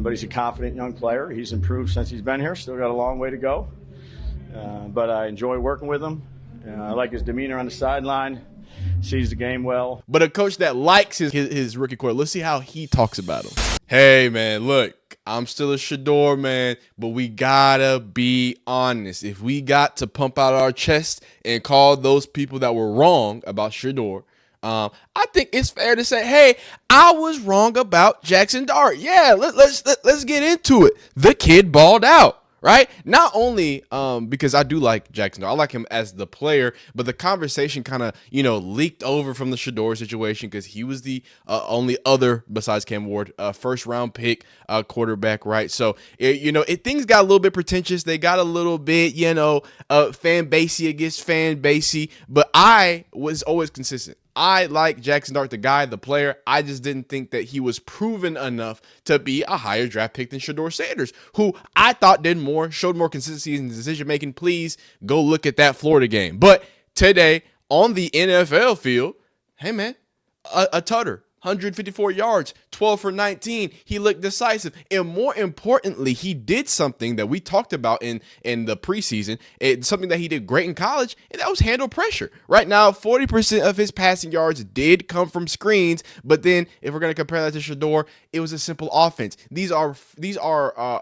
but he's a confident young player. He's improved since he's been here. Still got a long way to go, but I enjoy working with him. I like his demeanor on the sideline. Sees the game well. But a coach that likes his rookie quarterback, let's see how he talks about him. Hey, man, look, I'm still a Shedeur, man, but we gotta be honest. If we got to pump out our chest and call those people that were wrong about Shedeur, I think it's fair to say, hey, I was wrong about Jaxson Dart. Yeah, let's get into it. The kid balled out. Right? Not only because I do like Jaxson Dart, I like him as the player, but the conversation kind of, leaked over from the Shedeur situation because he was the only other besides Cam Ward first round pick quarterback, right? So, things got a little bit pretentious. They got a little bit, fan basey against fan basey, but I was always consistent. I like Jaxson Dart, the guy, the player. I just didn't think that he was proven enough to be a higher draft pick than Shedeur Sanders, who I thought showed more consistency in decision making. Please go look at that Florida game. But today on the NFL field, hey man, a tutter. 154 yards, 12 for 19. He looked decisive. And more importantly, he did something that we talked about in the preseason. It's something that he did great in college, and that was handle pressure. Right now, 40% of his passing yards did come from screens. But then if we're going to compare that to Shedeur, it was a simple offense. These are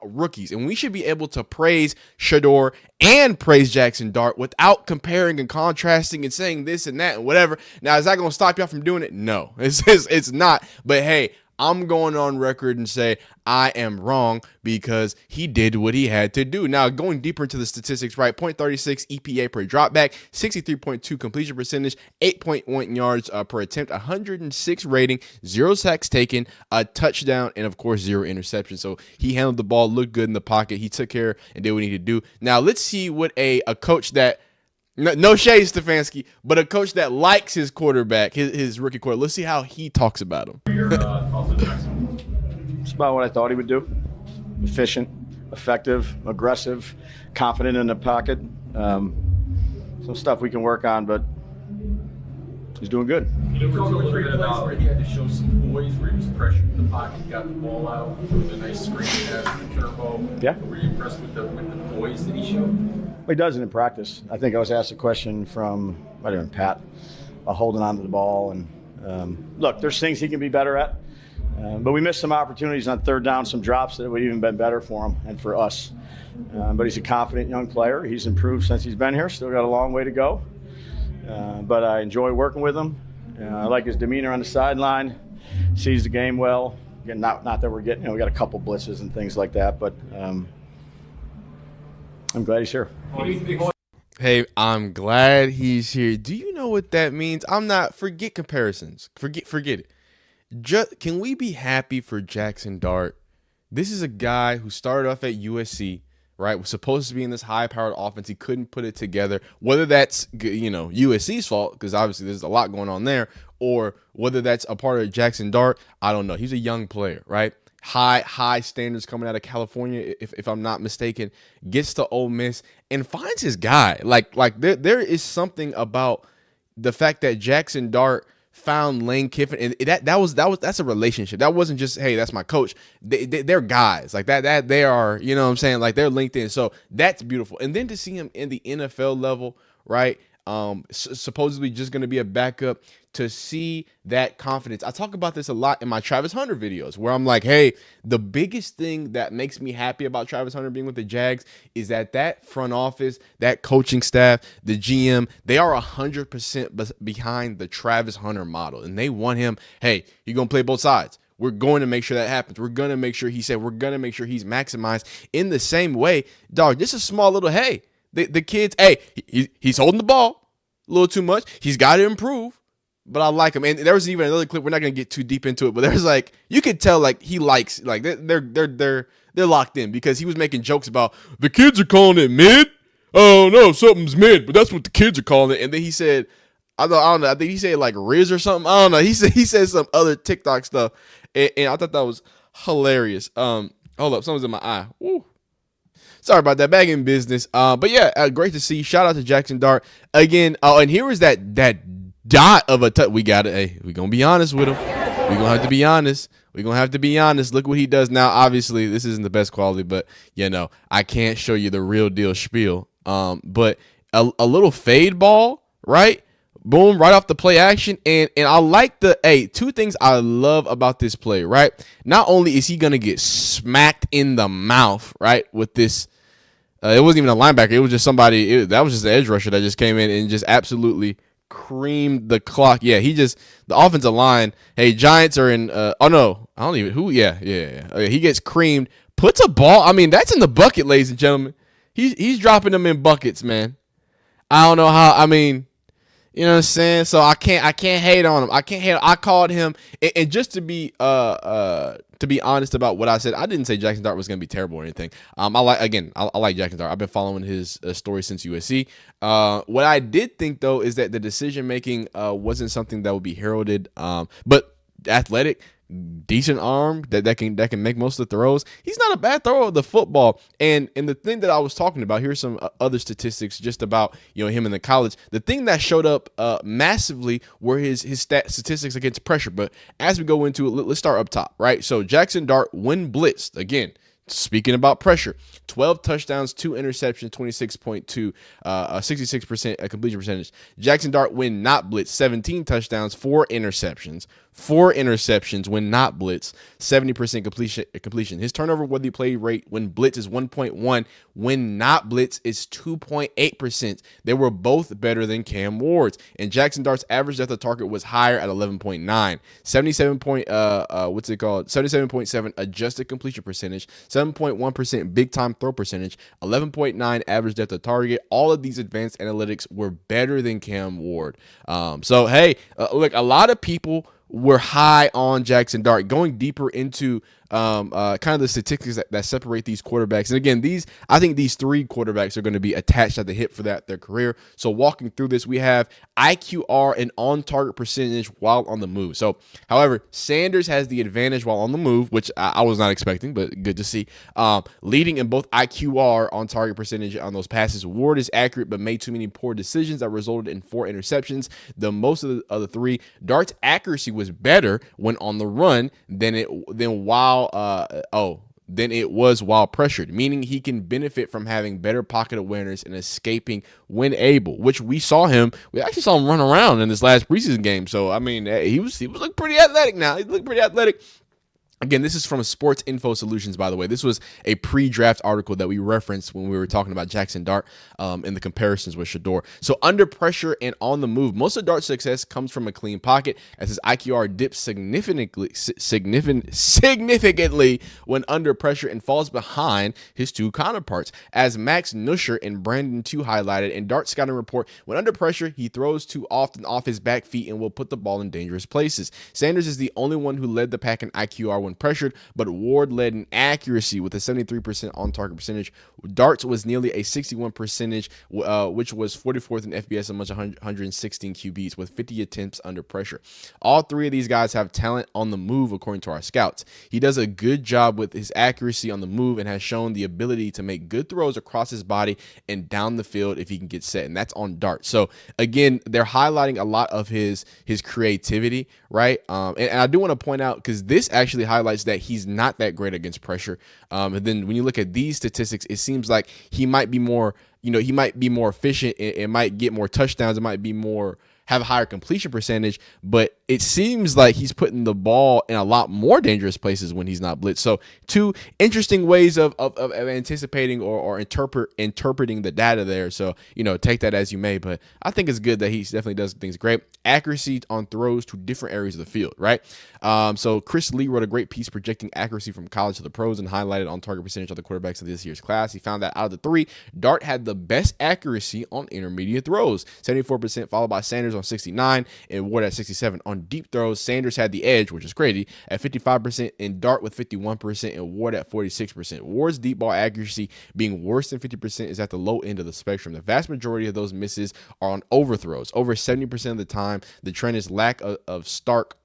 rookies, and we should be able to praise Shedeur and praise Jaxson Dart without comparing and contrasting and saying this and that and whatever. Now, is that going to stop y'all from doing it? No, it's not. But hey, I'm going on record and say I am wrong because he did what he had to do. Now, going deeper into the statistics, right? 0.36 EPA per dropback, 63.2 completion percentage, 8.1 yards per attempt, 106 rating, 0 sacks taken, a touchdown, and of course, 0 interceptions. So he handled the ball, looked good in the pocket. He took care and did what he needed to do. Now, let's see what a coach that no shade, Stefanski, but a coach that likes his quarterback, his rookie quarterback. Let's see how he talks about him. It's about what I thought he would do. Efficient, effective, aggressive, confident in the pocket. Some stuff we can work on, but he's doing good. You know, talk a little bit about where he had to show some poise, where he was pressured in the pocket, he got the ball out, it was a nice screen pass from Turbo. Yeah. Were you impressed with the poise that he showed? He does it in practice. I think I was asked a question from, Pat, holding on to the ball. And look, there's things he can be better at. But we missed some opportunities on third down, some drops that would even been better for him and for us. But he's a confident young player. He's improved since he's been here. Still got a long way to go. But I enjoy working with him. I like his demeanor on the sideline. Sees the game well. Again, not that we're getting, we got a couple blitzes and things like that, but I'm glad he's here. Hey, I'm glad he's here. Do you know what that means? Forget comparisons. Forget it. Can we be happy for Jaxson Dart? This is a guy who started off at USC, right? Was supposed to be in this high-powered offense. He couldn't put it together. Whether that's, USC's fault, because obviously there's a lot going on there, or whether that's a part of Jaxson Dart, I don't know. He's a young player, right? High standards coming out of California, if I'm not mistaken, gets to Ole Miss and finds his guy. Like there is something about the fact that Jaxson Dart found Lane Kiffin, and that's a relationship. That wasn't just, hey, that's my coach. They're guys like that they are, you know what I'm saying? Like they're linked in. So that's beautiful. And then to see him in the NFL level, right? Supposedly just going to be a backup, to see that confidence. I talk about this a lot in my Travis Hunter videos where I'm like, hey, the biggest thing that makes me happy about Travis Hunter being with the Jags is that front office, that coaching staff, the GM, they are 100% behind the Travis Hunter model. And they want him, hey, you're going to play both sides. We're going to make sure that happens. We're going to make sure we're going to make sure he's maximized in the same way. Dog, this is small little, hey, the kids, hey, he's holding the ball a little too much. He's got to improve. But I like him. And there was even another clip. We're not going to get too deep into it, but there's you could tell he likes, they're locked in, because he was making jokes about the kids are calling it mid. Oh no, something's mid, but that's what the kids are calling it. And then he said, I don't know. I think he said Riz or something. I don't know. He said some other TikTok stuff. And I thought that was hilarious. Hold up. Something's in my eye. Woo. Sorry about that. Back in business. But yeah, great to see. Shout out to Jaxson Dart again. And here is that dot of a touch. We got it. Hey, we're going to be honest with him. We're going to have to be honest. We're going to have to be honest. Look what he does now. Obviously, this isn't the best quality, but, I can't show you the real deal spiel. But a little fade ball, right? Boom, right off the play action. And I like two things I love about this play, right? Not only is he going to get smacked in the mouth, right, with this. It wasn't even a linebacker. It was just somebody. That was just the edge rusher that just came in and just absolutely creamed the clock. Yeah, the offensive line. Hey, Giants are in. Oh no, I don't even who. Yeah. Okay, he gets creamed. Puts a ball. I mean, that's in the bucket, ladies and gentlemen. He's dropping them in buckets, man. I don't know how. I mean, you know what I'm saying? So I can't hate on him. I called him, and just to be honest about what I said, I didn't say Jaxson Dart was going to be terrible or anything. I like Jaxson Dart. I've been following his story since USC. What I did think though is that the decision making wasn't something that would be heralded. But athletic, decent arm that can make most of the throws. He's not a bad thrower of the football. And the thing that I was talking about, here's some other statistics just about him in the college. The thing that showed up massively were his statistics against pressure. But as we go into it, let's start up top, right? So Jaxson Dart when blitzed, again, speaking about pressure, 12 touchdowns, 2 interceptions, 26.2, 66% completion percentage. Jaxson Dart when not blitzed, 17 touchdowns, 4 interceptions when not blitzed, 70% completion. His turnover worthy play rate when blitz is 1.1, when not blitz is 2.8%. They were both better than Cam Ward's. And Jaxson Dart's average depth of target was higher at 11.9, 77.7 adjusted completion percentage, 7.1% big time throw percentage, 11.9 average depth of target. All of these advanced analytics were better than Cam Ward. So hey, look, a lot of people were high on Jaxson Dart. Going deeper into kind of the statistics that separate these quarterbacks. And again, I think these 3 quarterbacks are going to be attached at the hip for their career. So walking through this, we have IQR and on-target percentage while on the move. So, however, Sanders has the advantage while on the move, which I was not expecting, but good to see. Leading in both IQR, on-target percentage on those passes. Ward is accurate, but made too many poor decisions that resulted in 4 interceptions. The most of the 3. Dart's accuracy was better when on the run than it was while pressured, meaning he can benefit from having better pocket awareness and escaping when able, which we actually saw him run around in this last preseason game. So I mean, he was looking pretty athletic now. He looked pretty athletic. Again, this is from Sports Info Solutions, by the way. This was a pre-draft article that we referenced when we were talking about Jaxson Dart in the comparisons with Shedeur. So under pressure and on the move, most of Dart's success comes from a clean pocket, as his IQR dips significantly when under pressure and falls behind his 2 counterparts. As Max Nusher and Brandon 2 highlighted in Dart's scouting report, when under pressure, he throws too often off his back feet and will put the ball in dangerous places. Sanders is the only one who led the pack in IQR when pressured, but Ward led in accuracy with a 73% on-target percentage. Dart's was nearly a 61%, which was 44th in FBS amongst 116 QBs with 50 attempts under pressure. All 3 of these guys have talent on the move, according to our scouts. He does a good job with his accuracy on the move and has shown the ability to make good throws across his body and down the field if he can get set, and that's on Dart. So again, they're highlighting a lot of his creativity, right? And I do want to point out, because this actually highlights that he's not that great against pressure. And then when you look at these statistics, it seems like he might be more, he might be more efficient. It might get more touchdowns. It might be have a higher completion percentage, but it seems like he's putting the ball in a lot more dangerous places when he's not blitzed. So 2 interesting ways of anticipating or interpreting the data there. So, take that as you may, but I think it's good that he definitely does things great. Accuracy on throws to different areas of the field, right? So Chris Lee wrote a great piece projecting accuracy from college to the pros and highlighted on target percentage of the quarterbacks of this year's class. He found that out of the 3, Dart had the best accuracy on intermediate throws, 74%, followed by Sanders on 69 and Ward at 67. On deep throws, Sanders had the edge, which is crazy, at 55%, and Dart with 51% and Ward at 46%. Ward's deep ball accuracy being worse than 50% is at the low end of the spectrum. The vast majority of those misses are on overthrows. Over 70% of the time, the trend is lack of Stark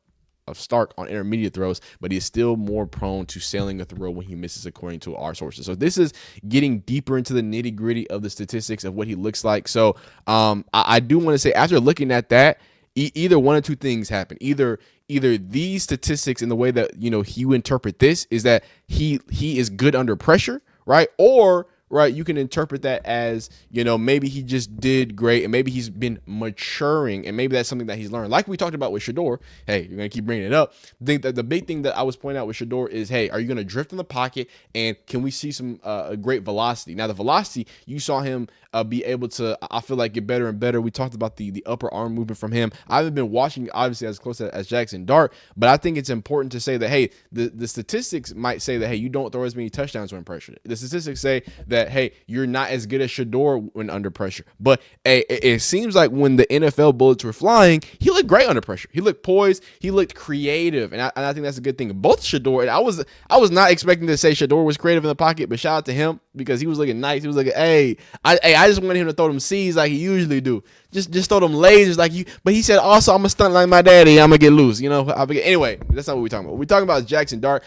on intermediate throws, but he is still more prone to sailing a throw when he misses, according to our sources. So this is getting deeper into the nitty gritty of the statistics of what he looks like. So I do want to say, after looking at that, either one of two things happen. Either these statistics and the way that, you know, you interpret this is that he is good under pressure, right? Or right, you can interpret that as, you know, maybe he just did great and maybe he's been maturing and maybe that's something that he's learned. Like we talked about with Shedeur. Hey, you're going to keep bringing it up. I think that the big thing that I was pointing out with Shedeur is, hey, are you going to drift in the pocket and can we see some great velocity? Now, the velocity, you saw him be able to, I feel like, get better and better. We talked about the upper arm movement from him. I haven't been watching, obviously, as close as Jaxson Dart, but I think it's important to say that, hey, the statistics might say that, hey, you don't throw as many touchdowns when pressured. The statistics say that, hey, you're not as good as Shedeur when under pressure. But hey, it seems like when the NFL bullets were flying, he looked great under pressure. He looked poised. He looked creative, and I think that's a good thing. Both Shedeur, and I was not expecting to say Shedeur was creative in the pocket, but shout out to him because he was looking nice. He was like, hey, I just wanted him to throw them C's like he usually do. Just throw them lasers like you. But he said, also, I'm going to stunt like my daddy. I'm going to get loose. You know, anyway, that's not what we're talking about. What we're talking about is Jaxson Dart.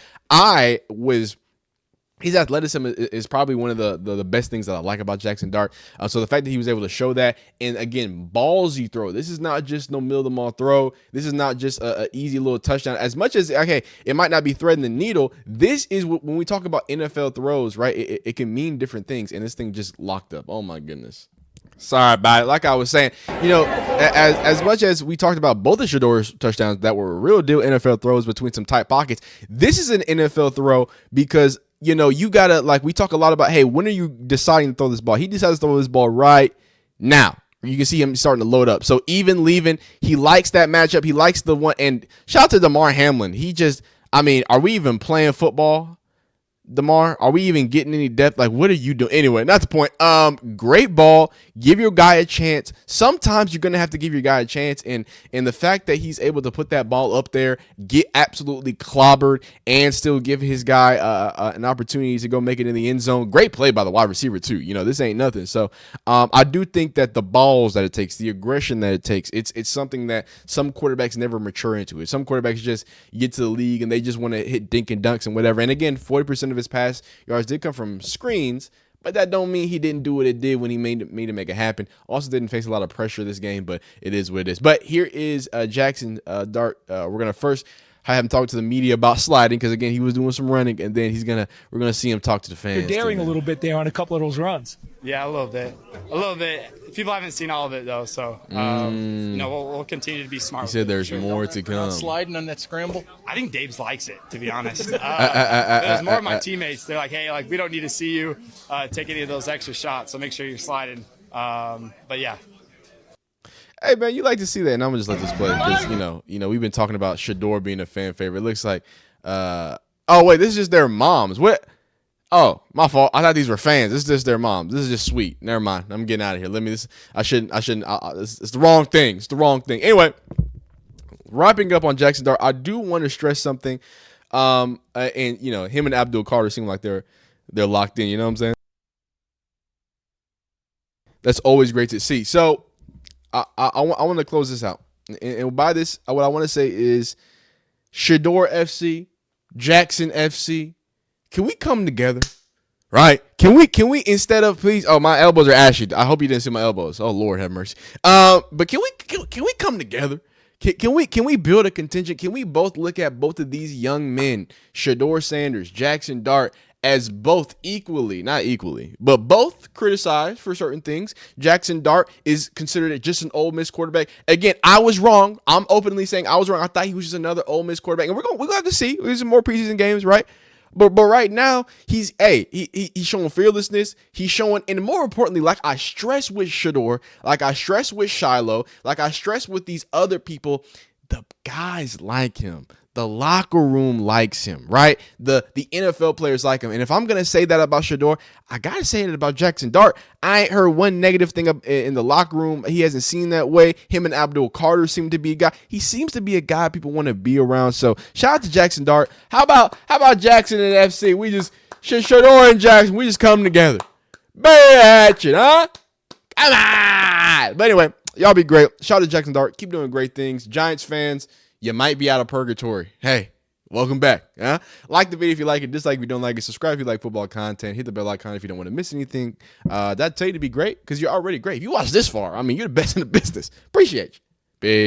His athleticism is probably one of the best things that I like about Jaxson Dart. So the fact that he was able to show that, and again, ballsy throw. This is not just no middle of the ball throw. This is not just a easy little touchdown. As much as, okay, it might not be threading the needle, this is when we talk about NFL throws, right? It can mean different things, and this thing just locked up. Oh my goodness. Sorry about it. Like I was saying, you know, as much as we talked about both of Shedeur's touchdowns that were real deal NFL throws between some tight pockets, this is an NFL throw because, you know, you got to, like, we talk a lot about, hey, when are you deciding to throw this ball? He decides to throw this ball right now. You can see him starting to load up. So even leaving, he likes that matchup. He likes the one. And shout out to Damar Hamlin. He just, I mean, are we even playing football? Damar, are we even getting any depth? Like, what are you doing? Anyway, not the point. Great ball. Give your guy a chance. Sometimes you're gonna have to give your guy a chance, and the fact that he's able to put that ball up there, get absolutely clobbered, and still give his guy an opportunity to go make it in the end zone. Great play by the wide receiver too. You know, this ain't nothing. So I do think that the balls that it takes, the aggression that it takes, it's something that some quarterbacks never mature into. It. Some quarterbacks just get to the league and they just want to hit dink and dunks and whatever. And again, 40% of his pass yards did come from screens, but that don't mean he didn't do what it did when he made to make it happen. Also didn't face a lot of pressure this game, but it is what it is. But here is Jaxson Dart. We're gonna first have him talk to the media about sliding because again he was doing some running, and then we're gonna see him talk to the fans. You're daring a little bit there on a couple of those runs. Yeah, a little bit. People haven't seen all of it though, so you know we'll continue to be smart. He said there's more to come. Sliding on that scramble. I think Dave's likes it, to be honest. It was more of my teammates. They're like, hey, like we don't need to see you take any of those extra shots, so make sure you're sliding. But yeah. Hey man, you like to see that, and I'm gonna just let this play because you know we've been talking about Shedeur being a fan favorite. It looks like, oh wait, this is just their moms. What? Oh, my fault. I thought these were fans. This is just their moms. This is just sweet. Never mind. I'm getting out of here. I shouldn't. It's the wrong thing. It's the wrong thing. Anyway, wrapping up on Jaxson Dart, I do want to stress something. And you know, him and Abdul Carter seem like they're locked in. You know what I'm saying? That's always great to see. So I want to close this out. And by this, what I want to say is Shedeur FC, Jaxson FC, can we come together? Right? Can we instead of please? Oh, my elbows are ashy. I hope you didn't see my elbows. Oh Lord, have mercy. But can we come together? Can we build a contingent? Can we both look at both of these young men, Shedeur Sanders, Jaxson Dart, as both equally, not equally, but both criticized for certain things? Jaxson Dart is considered just an Ole Miss quarterback. Again, I was wrong. I'm openly saying I was wrong. I thought he was just another Ole Miss quarterback, and we're going to have to see. There's some more preseason games, right? But right now, he's showing fearlessness. He's showing, and more importantly, like I stress with Shedeur, like I stress with Shiloh, like I stress with these other people, the guys like him. The locker room likes him, right? The NFL players like him. And if I'm going to say that about Shedeur, I got to say it about Jaxson Dart. I ain't heard one negative thing in the locker room. He hasn't seen that way. Him and Abdul Carter seem to be a guy. He seems to be a guy people want to be around. So shout out to Jaxson Dart. How about Jaxson and FC? We just, Shedeur and Jaxson, we just come together. Bad at you, huh? Come on. But anyway, y'all be great. Shout out to Jaxson Dart. Keep doing great things. Giants fans, you might be out of purgatory. Hey, welcome back. Huh? Like the video if you like it. Dislike if you don't like it. Subscribe if you like football content. Hit the bell icon if you don't want to miss anything. That'd tell you to be great because you're already great. If you watch this far, I mean, you're the best in the business. Appreciate you. Big.